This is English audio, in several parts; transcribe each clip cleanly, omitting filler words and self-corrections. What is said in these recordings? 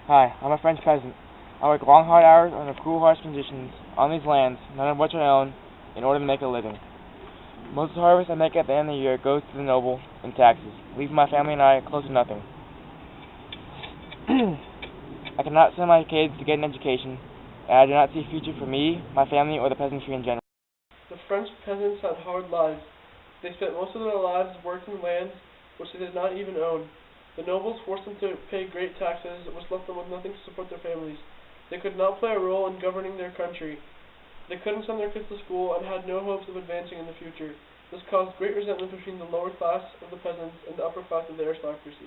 Hi, I'm a French peasant. I work long, hard hours under cruel, harsh conditions on these lands, none of which I own, in order to make a living. Most of the harvest I make at the end of the year goes to the noble in taxes, leaving my family and I close to nothing. I cannot send my kids to get an education, and I do not see a future for me, my family, or the peasantry in general. The French peasants had hard lives. They spent most of their lives working lands which they did not even own. The nobles forced them to pay great taxes, which left them with nothing to support their families. They could not play a role in governing their country. They couldn't send their kids to school and had no hopes of advancing in the future. This caused great resentment between the lower class of the peasants and the upper class of the aristocracy.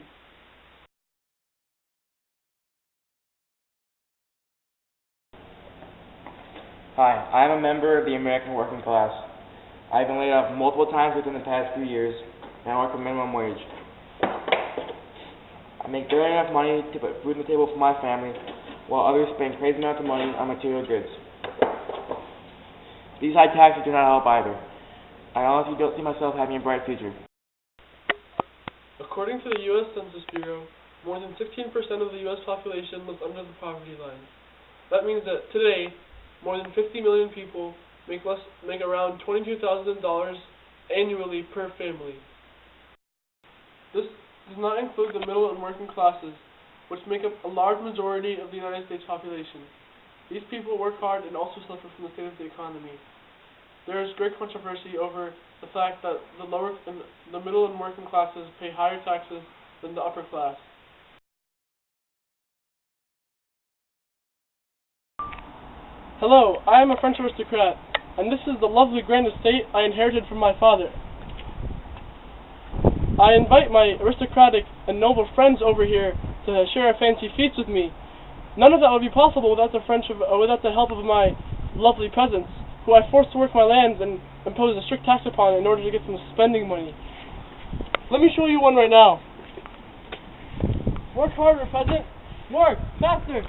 Hi, I am a member of the American working class. I have been laid off multiple times within the past few years, and I work for minimum wage. I make barely enough money to put food on the table for my family, while others spend crazy amounts of money on material goods. These high taxes do not help either. I honestly don't see myself having a bright future. According to the U.S. Census Bureau, more than 16% of the U.S. population lives under the poverty line. That means that today, more than 50 million people make around $22,000 annually per family. This does not include the middle and working classes, which make up a large majority of the United States population. These people work hard and also suffer from the state of the economy. There is great controversy over the fact that the middle and working classes pay higher taxes than the upper class. Hello, I am a French aristocrat, and this is the lovely grand estate I inherited from my father. I invite my aristocratic and noble friends over here to share fancy feasts with me. None of that would be possible without the help of my lovely peasants, who I forced to work my lands and impose a strict tax upon in order to get some spending money. Let me show you one right now. Work harder, peasant. Work, faster.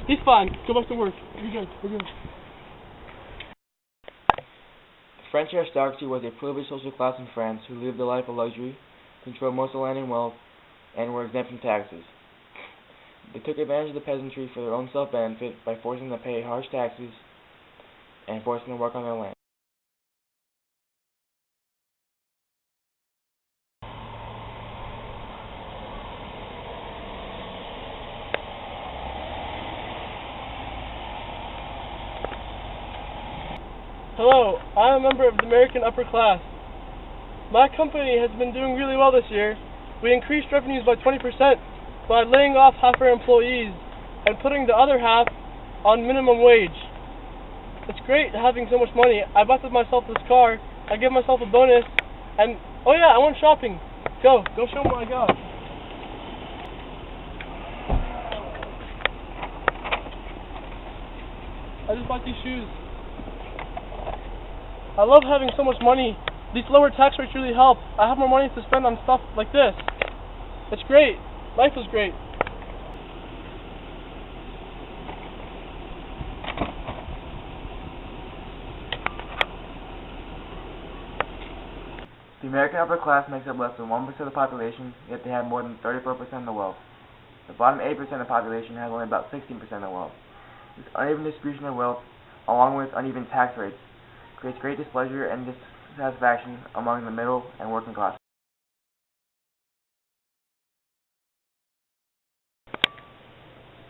He's fine. Go back to work. You're good. We're good. The French aristocracy was a privileged social class in France who lived a life of luxury, controlled most of the land and wealth, and were exempt from taxes. They took advantage of the peasantry for their own self-benefit by forcing them to pay harsh taxes and forcing them to work on their land. Hello, I'm a member of the American upper class. My company has been doing really well this year. We increased revenues by 20% by laying off half our employees and putting the other half on minimum wage. It's great having so much money. I bought myself this car, I gave myself a bonus, and oh yeah, I went shopping. Go show them what I got. I just bought these shoes. I love having so much money. These lower tax rates really help. I have more money to spend on stuff like this. It's great. Life is great. The American upper class makes up less than 1% of the population, yet they have more than 34% of the wealth. The bottom 8% of the population has only about 16% of the wealth. This uneven distribution of wealth, along with uneven tax rates, creates great displeasure and dissatisfaction among the middle and working class.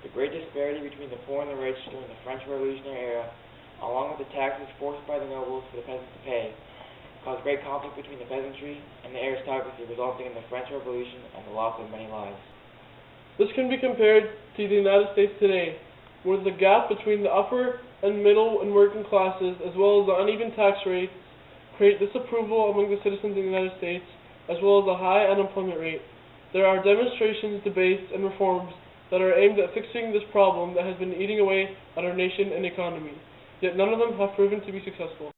The great disparity between the poor and the rich during the French Revolutionary era, along with the taxes forced by the nobles for the peasants to pay, caused great conflict between the peasantry and the aristocracy, resulting in the French Revolution and the loss of many lives. This can be compared to the United States today, where the gap between the upper and middle and working classes, as well as the uneven tax rates, create disapproval among the citizens of the United States, as well as a high unemployment rate. There are demonstrations, debates, and reforms that are aimed at fixing this problem that has been eating away at our nation and economy, yet none of them have proven to be successful.